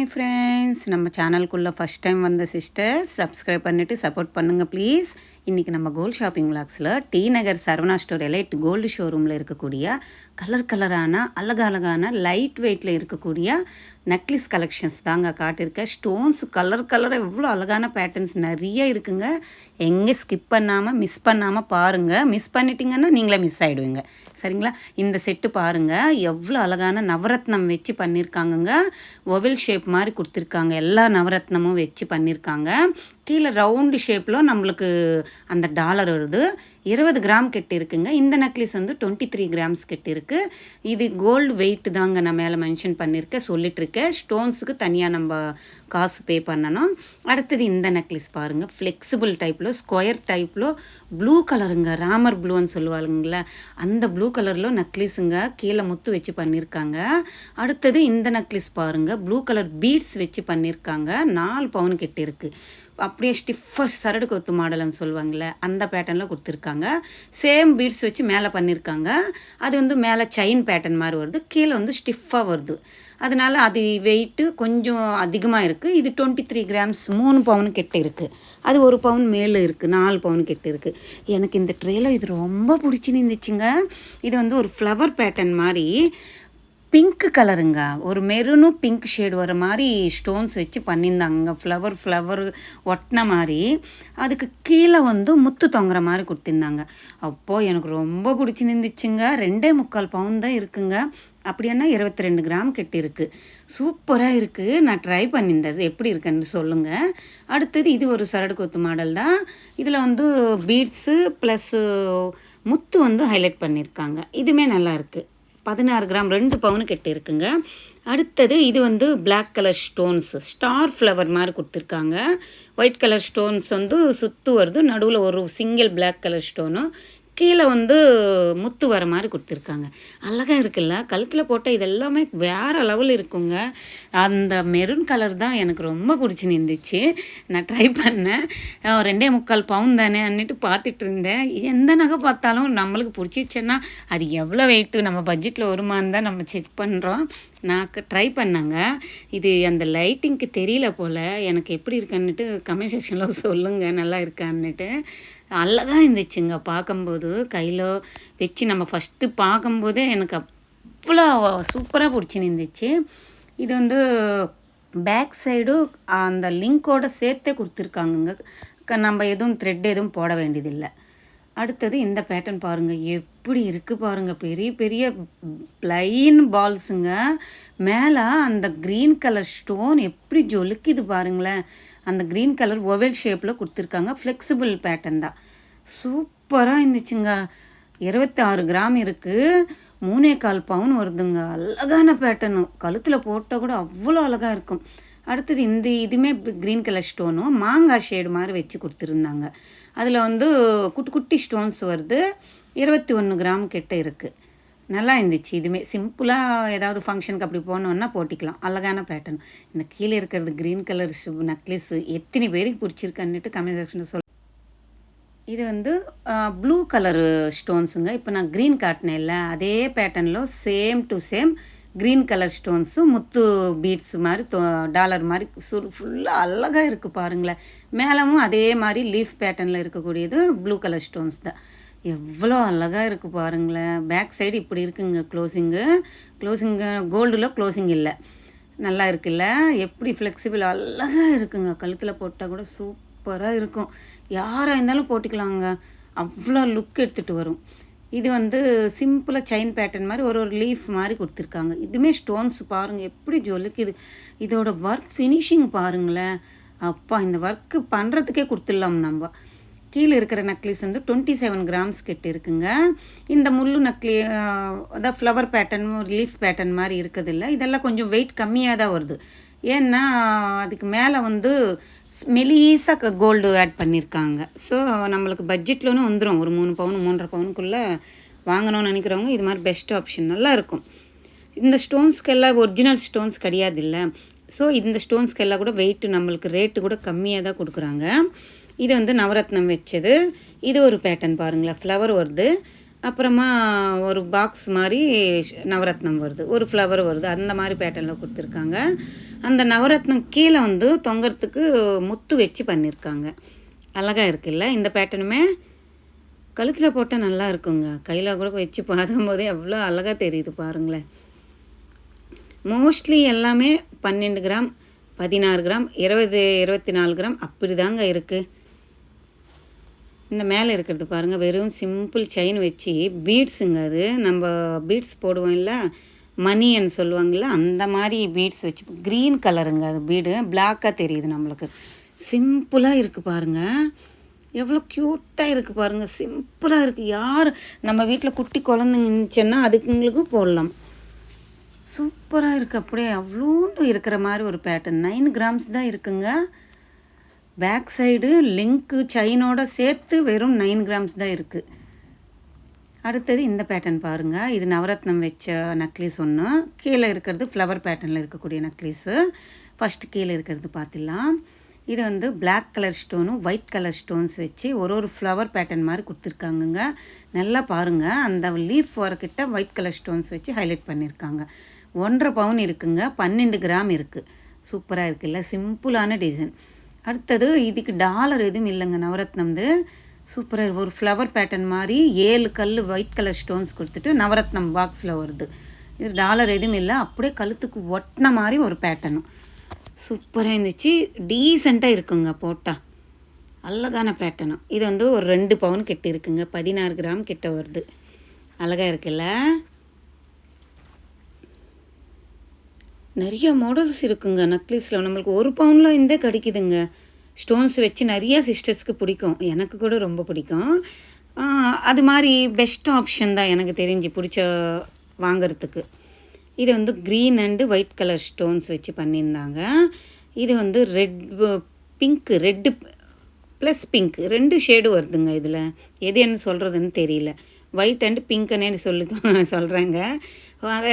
My friends, நம்ம சேனலுக்குள்ளே first time வந்த sisters subscribe பண்ணிவிட்டு சப்போர்ட் பண்ணுங்கள் ப்ளீஸ். இன்றைக்கி நம்ம கோல்டு ஷாப்பிங் விளாக்ஸில் டி நகர் சரவணா ஸ்டோர் எலைட் கோல்டு ஷோரூமில் இருக்கக்கூடிய கலரான அழகான லைட் வெயிட்டில் இருக்கக்கூடிய நெக்லஸ் கலெக்ஷன்ஸ் தாங்க காட்டியிருக்கேன். ஸ்டோன்ஸ் கலர் எவ்வளோ அழகான பேட்டர்ன்ஸ் நிறைய இருக்குங்க. எங்கே ஸ்கிப் பண்ணாமல் மிஸ் பண்ணாமல் பாருங்கள். மிஸ் பண்ணிட்டீங்கன்னா நீங்களே மிஸ் ஆகிடுவீங்க, சரிங்களா? இந்த செட்டு பாருங்கள், எவ்வளோ அழகான நவரத்னம் வச்சு பண்ணியிருக்காங்கங்க. ஒவல் ஷேப் மாதிரி கொடுத்துருக்காங்க, எல்லா நவரத்னமும் வச்சு பண்ணியிருக்காங்க. கீழே ரவுண்டு ஷேப்பில் நம்மளுக்கு அந்த டாலர் வருது. 20 கிராம் கெட்டு இருக்குங்க. இந்த நெக்லஸ் வந்து 23 கிராம்ஸ் கெட்டு இருக்குது. இது கோல்டு வெயிட் தாங்க, நான் மேலே மென்ஷன் பண்ணியிருக்கேன், சொல்லிட்டுருக்கேன். ஸ்டோன்ஸுக்கு தனியாக நம்ம காசு பே பண்ணணும். அடுத்தது இந்த நெக்லஸ் பாருங்கள், ஃப்ளெக்சிபிள் டைப்பில் ஸ்கொயர் டைப்பில் ப்ளூ கலருங்க, ராமர் ப்ளூன்னு சொல்லுவாளுங்களே அந்த ப்ளூ கலரில் நெக்லஸுங்க. கீழே முத்து வச்சு பண்ணியிருக்காங்க. அடுத்தது இந்த நெக்லஸ் பாருங்கள், ப்ளூ கலர் பீட்ஸ் வச்சு பண்ணியிருக்காங்க. 4 பவுன் கெட்டு இருக்குது. அப்படியே ஸ்டிஃபாக சரடு கொத்து மாடல்னு சொல்லுவாங்கள்ல அந்த பேட்டர்னில் கொடுத்துருக்காங்க. சேம் பீட்ஸ் வச்சு மேலே பண்ணியிருக்காங்க. அது வந்து மேலே செயின் பேட்டர்ன் மாதிரி வருது, கீழே வந்து ஸ்டிஃபாக வருது. அதனால் அது வெயிட்டு கொஞ்சம் அதிகமாக இருக்குது. இது 23 கிராம்ஸ் 3 பவுன் கெட்டு இருக்குது. அது 1 பவுன் மேலே இருக்குது, 4 பவுன் கெட்டு இருக்குது. எனக்கு இந்த ட்ரேயில் இது ரொம்ப பிடிச்சின்னு இருந்துச்சுங்க. இது வந்து ஒரு ஃப்ளவர் பேட்டர்ன் மாதிரி பிங்க் கலருங்க, ஒரு மெரூனும் பிங்க் ஷேடு வர மாதிரி ஸ்டோன்ஸ் வச்சு பண்ணியிருந்தாங்க. ஃப்ளவர் ஒட்டின மாதிரி. அதுக்கு கீழே வந்து முத்து தொங்குற மாதிரி கொடுத்துருந்தாங்க. அப்போது எனக்கு ரொம்ப பிடிச்சி நின்றுச்சுங்க. 2.25 பவுன் தான் இருக்குங்க. அப்படின்னா 22 கிராம் கெட்டு இருக்குது. சூப்பராக இருக்குது. நான் ட்ரை பண்ணியிருந்தேன், எப்படி இருக்குன்னு சொல்லுங்கள். அடுத்தது இது ஒரு சரடு கொத்து மாடல் தான். இதில் வந்து பீட்ஸு ப்ளஸ்ஸு முத்து வந்து ஹைலைட் பண்ணியிருக்காங்க. இதுவுமே நல்லா இருக்குது. 16 கிராம் 2 பவுன் கெட்டு இருக்குங்க. அடுத்தது இது வந்து black colour stones star flower மாதிரி கொடுத்துருக்காங்க. ஒயிட் கலர் ஸ்டோன்ஸ் வந்து சுற்று வருது, நடுவில் ஒரு சிங்கிள் பிளாக் கலர் ஸ்டோனு, கீழே வந்து முத்து வர மாதிரி கொடுத்துருக்காங்க. அழகாக இருக்குல்ல, கழுத்தில் போட்டால் இதெல்லாமே வேறு லெவல் இருக்குங்க. அந்த மெரூன் கலர் தான் எனக்கு ரொம்ப பிடிச்சின்னு இருந்துச்சு. நான் ட்ரை பண்ணேன். 2.25 பவுன் தானே அன்னிட்டு பார்த்துட்டு இருந்தேன். எந்த நகை பார்த்தாலும் நம்மளுக்கு பிடிச்சிச்சுன்னா அது எவ்வளோ வெயிட்டு நம்ம பட்ஜெட்டில் வருமானு தான் நம்ம செக் பண்ணுறோம். நான் ட்ரை பண்ணேங்க. இது அந்த லைட்டிங்க்கு தெரியல போல். எனக்கு எப்படி இருக்கான்னுட்டு கமெண்ட் செக்ஷனில் சொல்லுங்கள், நல்லா இருக்கான்னுட்டு. அழகாக இருந்துச்சுங்க பார்க்கும்போது. கையில் வச்சு நம்ம ஃபஸ்ட்டு பார்க்கும்போதே எனக்கு அவ்வளோ சூப்பராக பிடிச்சின்னு இருந்துச்சு. இது வந்து பேக் சைடு அந்த லிங்கோடு சேர்த்தே கொடுத்துருக்காங்கங்க. நம்ம எதுவும் த்ரெட் எதுவும் போட வேண்டியதில்லை. அடுத்தது இந்த பேட்டர்ன் பாருங்கள், எப்படி இருக்குது பாருங்கள். பெரிய ப்ளைன் பால்ஸுங்க. மேலே அந்த க்ரீன் கலர் ஸ்டோன் எப்படி ஜொலுக்குது பாருங்களேன். அந்த க்ரீன் கலர் ஒவல் ஷேப்பில் கொடுத்துருக்காங்க. ஃப்ளெக்சிபிள் பேட்டர்ன் தான். சூப்பராக இருந்துச்சுங்க. 26 கிராம் இருக்குது. 3.25 பவுன் வருதுங்க. அழகான பேட்டர்னு, கழுத்தில் போட்டால் கூட அவ்வளோ அழகாக இருக்கும். அடுத்தது இதுவுமே க்ரீன் கலர் ஸ்டோனும் மாங்காய் ஷேடு மாதிரி வச்சு கொடுத்துருந்தாங்க. அதில் வந்து குட்டி ஸ்டோன்ஸ் வருது. 21 கிராம் கிட்ட இருக்குது. நல்லா இருந்துச்சு. இதுவுமே சிம்பிளாக ஏதாவது ஃபங்க்ஷனுக்கு அப்படி போனோன்னா போட்டிக்கலாம். அழகான பேட்டர்ன். இந்த கீழே இருக்கிறது க்ரீன் கலர் நெக்லஸ்ஸு எத்தனை பேருக்கு பிடிச்சிருக்கான்னுட்டு கமெண்ட் செக்ஷனில் சொல்ல. இது வந்து ப்ளூ கலரு ஸ்டோன்ஸுங்க. இப்போ நான் க்ரீன் காட்டினேன்ல அதே பேட்டர்னில் same to same green colour stones முத்து பீட்ஸ் மாதிரி டாலர் மாதிரி ஃபுல்லாக அழகாக இருக்குது பாருங்களேன். மேலமும் அதே மாதிரி லீஃப் பேட்டர்னில் இருக்கக்கூடியது ப்ளூ கலர் ஸ்டோன்ஸ் தான். எவ்வளோ அழகாக இருக்குது பாருங்களேன். பேக் சைடு இப்படி இருக்குங்க. க்ளோசிங்கு கோல்டில் க்ளோசிங் இல்லை. நல்லா இருக்குல்ல, எப்படி ஃப்ளெக்சிபிள் அழகாக இருக்குங்க. கழுத்தில் போட்டால் கூட சூப்பராக இருக்கும். யாராக இருந்தாலும் போட்டுக்கலாங்க, அவ்வளோ லுக் எடுத்துகிட்டு வரும். இது வந்து சிம்பிளாக செயின் பேட்டர்ன் மாதிரி ஒரு லீஃப் மாதிரி கொடுத்துருக்காங்க. இதுவுமே ஸ்டோன்ஸ் பாருங்கள் எப்படி ஜொலுக்குது. இதோட ஒர்க் ஃபினிஷிங் பாருங்களேன். அப்பா, இந்த ஒர்க்கு பண்ணுறதுக்கே கொடுத்துடலாம் நம்ம. கீழே இருக்கிற நெக்லஸ் வந்து 27 கிராம்ஸ் கிட்ட இருக்குங்க. இந்த முள்ளு அதான் ஃப்ளவர் பேட்டர்ன் லீஃப் பேட்டர்ன் மாதிரி இருக்குதில்ல, இதெல்லாம் கொஞ்சம் வெயிட் கம்மியாக தான் வருது. ஏன்னா அதுக்கு மேலே வந்து மெலீஸாக கோல்டு ஆட் பண்ணியிருக்காங்க. ஸோ நம்மளுக்கு பட்ஜெட்லன்னு வந்துடும். ஒரு 3 பவுன் 3.5 பவுனுக்குள்ளே வாங்கணும்னு நினைக்கிறவங்க இது மாதிரி பெஸ்ட் ஆப்ஷன். நல்லா இருக்கும். இந்த ஸ்டோன்ஸ்க்கெல்லாம் ஒரிஜினல் ஸ்டோன்ஸ் கிடையாது இல்லை. ஸோ இந்த ஸ்டோன்ஸ்க்கெல்லாம் கூட வெயிட்டு நம்மளுக்கு ரேட்டு கூட கம்மியாக தான் கொடுக்குறாங்க. இது வந்து நவரத்னம் வச்சது. இது ஒரு பேட்டர்ன் பாருங்களேன், ஃப்ளவர் வருது. அப்புறமா ஒரு பாக்ஸ் மாதிரி நவரத்னம் வருது, ஒரு ஃப்ளவர் வருது, அந்த மாதிரி பேட்டர்னில் கொடுத்துருக்காங்க. அந்த நவரத்னம் கீழே வந்து தொங்குறதுக்கு முத்து வச்சு பண்ணியிருக்காங்க. அழகாக இருக்குல்ல? இந்த பேட்டர்னுமே கழுத்தில் போட்டால் நல்லா இருக்குங்க. கையில் கூட வச்சு பார்க்கும்போதே எவ்வளோ அழகாக தெரியுது பாருங்களேன். மோஸ்ட்லி எல்லாமே 12 கிராம், 16 கிராம், 20, 24 கிராம் அப்படி தாங்க இருக்குது. இந்த மேலே இருக்கிறது பாருங்கள், வெறும் சிம்பிள் செயின் வச்சு பீட்ஸுங்க. அது நம்ம பீட்ஸ் போடுவோம் இல்லை, மணின்னு சொல்லுவாங்கள்ல, அந்த மாதிரி பீட்ஸ் வச்சு க்ரீன் கலருங்க. அது பீடு பிளாக்காக தெரியுது நம்மளுக்கு. சிம்பிளாக இருக்குது பாருங்கள், எவ்வளோ க்யூட்டாக இருக்குது பாருங்கள். சிம்பிளாக இருக்குது. யார் நம்ம வீட்டில் குட்டி குழந்தைங்க இருந்துச்சுன்னா அதுக்குங்களுக்கு போடலாம். சூப்பராக இருக்குது. அப்படியே அவ்வளோண்டு இருக்கிற மாதிரி ஒரு பேட்டர்ன். 9 கிராம்ஸ் தான் இருக்குங்க. பேக் சைடு லிங்க்கு செயினோட சேர்த்து வெறும் 9 கிராம்ஸ் தான் இருக்குது. அடுத்தது இந்த பேட்டர்ன் பாருங்கள். இது நவரத்னம் வச்ச நக்லீஸ் ஒன்று. கீழே இருக்கிறது ஃப்ளவர் பேட்டர்னில் இருக்கக்கூடிய நக்லீஸு. ஃபஸ்ட்டு கீழே இருக்கிறது பார்த்துடலாம். இது வந்து பிளாக் கலர் ஸ்டோனும் ஒயிட் கலர் ஸ்டோன்ஸ் வச்சு ஒரு ஃப்ளவர் பேட்டர்ன் மாதிரி கொடுத்துருக்காங்கங்க. நல்லா பாருங்கள், அந்த லீஃப் வரக்கிட்ட ஒயிட் கலர் ஸ்டோன்ஸ் வச்சு ஹைலைட் பண்ணியிருக்காங்க. 1.5 பவுன் இருக்குங்க. 12 கிராம் இருக்குது. சூப்பராக இருக்குல்ல? சிம்பிளான டிசைன். அடுத்தது இதுக்கு டாலர் எதுவும் இல்லைங்க. நவரத்னம்து சூப்பராக ஒரு ஃப்ளவர் பேட்டர்ன் மாதிரி 7 கல் ஒயிட் கலர் ஸ்டோன்ஸ் கொடுத்துட்டு நவரத்னம் பாக்ஸில் வருது. இது டாலர் எதுவும் இல்லை, அப்படியே கழுத்துக்கு ஒட்டின மாதிரி ஒரு பேட்டர்னும் சூப்பராக இருந்துச்சு. டீசெண்டாக இருக்குங்க போட்டால். அழகான பேட்டர்னும். இது வந்து ஒரு 2 பவுன் கிட்ட இருக்குங்க. 16 கிராம் கிட்ட வருது. அழகாக இருக்குல்ல? நிறைய மாடல்ஸ் இருக்குங்க நக்லீஸில். நம்மளுக்கு 1 பவுனில் இருந்தே கிடைக்குதுங்க. ஸ்டோன்ஸ் வச்சு நிறைய சிஸ்டர்ஸ்க்கு பிடிக்கும், எனக்கு கூட ரொம்ப பிடிக்கும். அது மாதிரி பெஸ்ட் ஆப்ஷன் தான் எனக்கு தெரிஞ்சு பிடிச்ச வாங்கிறதுக்கு. இது வந்து green and white colour stones வச்சு பண்ணியிருந்தாங்க. இது வந்து pink, red plus pink 2 shade வருதுங்க. இதில் எது என்ன சொல்கிறதுன்னு தெரியல. ஒயிட் அண்டு பிங்க்குன்னே சொல்கிறாங்க.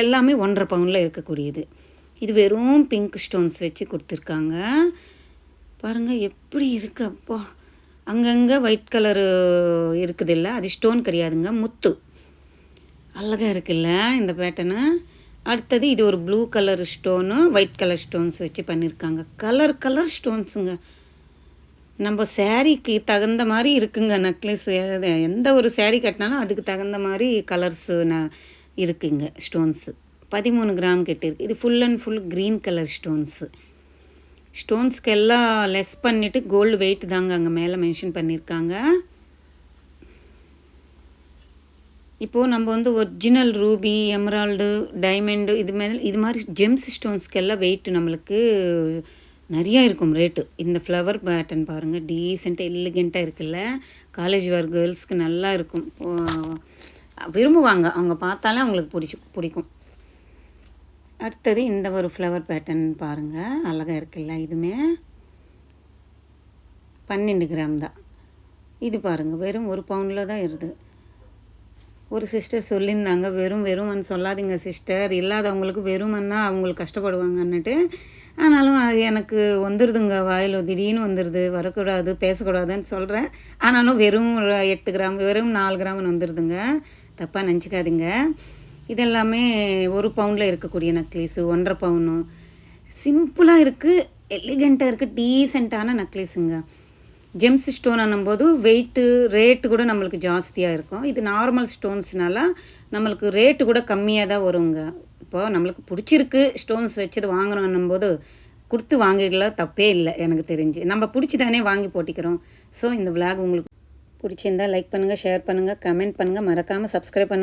எல்லாமே 1.5 பவுனில் இருக்கக்கூடியது. இது வெறும் பிங்க் ஸ்டோன்ஸ் வச்சு கொடுத்துருக்காங்க. பாருங்கள் எப்படி இருக்குது. அப்போ அங்கங்கே ஒயிட் கலரு இருக்குது இல்லை, அது ஸ்டோன் கிடையாதுங்க, முத்து. அழகாக இருக்குல்ல இந்த பேட்டர்னு? அடுத்தது இது ஒரு blue colour stone white colour stones வச்சு பண்ணியிருக்காங்க. கலர் ஸ்டோன்ஸுங்க. நம்ம சேரீக்கு தகுந்த மாதிரி இருக்குங்க நக்லீஸ். எந்த ஒரு சேரீ கட்டினாலும் அதுக்கு தகுந்த மாதிரி கலர்ஸு இருக்குங்க ஸ்டோன்ஸு. 13 கிராம் கிட்ட இருக்குது. இது full and full green colour stones. ஸ்டோன்ஸ்க்கு எல்லாம் லெஸ் பண்ணிவிட்டு கோல்டு வெயிட் தாங்க அங்கே மேலே மென்ஷன் பண்ணியிருக்காங்க. இப்போது நம்ம வந்து ஒரிஜினல் ரூபி, எமரால்டு, டைமண்டு இது மாதிரி ஜெம்ஸ் ஸ்டோன்ஸ்க்கு எல்லாம் வெயிட் நம்மளுக்கு நிறையா இருக்கும் ரேட்டு. இந்த ஃப்ளவர் பேட்டர்ன் பாருங்கள், டீசெண்டாக எலிகெண்ட்டாக இருக்குல்ல? காலேஜ் வேர் கேர்ள்ஸ்க்கு நல்லா இருக்கும், விரும்புவாங்க. அவங்க பார்த்தாலே அவங்களுக்கு பிடிக்கும். அடுத்தது இந்த ஒரு ஃப்ளவர் பேட்டர்ன் பாருங்கள், அழகாக இருக்குல்ல? இதுவுமே 12 கிராம் தான். இது பாருங்கள், வெறும் 1 பவுனில் தான் இருக்குது. ஒரு சிஸ்டர் சொல்லியிருந்தாங்க, வெறுமன்னு சொல்லாதீங்க சிஸ்டர், இல்லாதவங்களுக்கு வெறுமன்னா அவங்களுக்கு கஷ்டப்படுவாங்கன்னுட்டு. ஆனாலும் அது எனக்கு வந்துடுதுங்க வாயில், திடீர்னு வந்துடுது. வரக்கூடாது, பேசக்கூடாதுன்னு சொல்கிறேன். ஆனாலும் வெறும் 8 கிராம், வெறும் 4 கிராம்னு வந்துடுதுங்க. தப்பாக நினச்சிக்காதீங்க. இதெல்லாமே 1 பவுனில் இருக்கக்கூடிய நக்லீஸு, 1.5 பவுனு. சிம்பிளாக இருக்குது, எலிகெண்ட்டாக இருக்குது, டீசெண்டான நக்லீஸுங்க. ஜெம்ஸ் ஸ்டோன் ஆனும்போது ரேட்டு கூட நம்மளுக்கு ஜாஸ்தியாக இருக்கும். இது நார்மல் ஸ்டோன்ஸ்னால நம்மளுக்கு ரேட்டு கூட கம்மியாக தான் வருங்க. இப்போ நம்மளுக்கு பிடிச்சிருக்கு ஸ்டோன்ஸ் வச்சது வாங்குறோன்னும் போது கொடுத்து வாங்கிடலாம், தப்பே இல்லை எனக்கு தெரிஞ்சு. நம்ம பிடிச்சி தானே வாங்கி போட்டிக்கிறோம். ஸோ இந்த விளாக் உங்களுக்கு பிடிச்சிருந்தால் லைக் பண்ணுங்கள், ஷேர் பண்ணுங்கள், கமெண்ட் பண்ணுங்கள், மறக்காமல் சப்ஸ்கிரைப் பண்ணுங்கள்.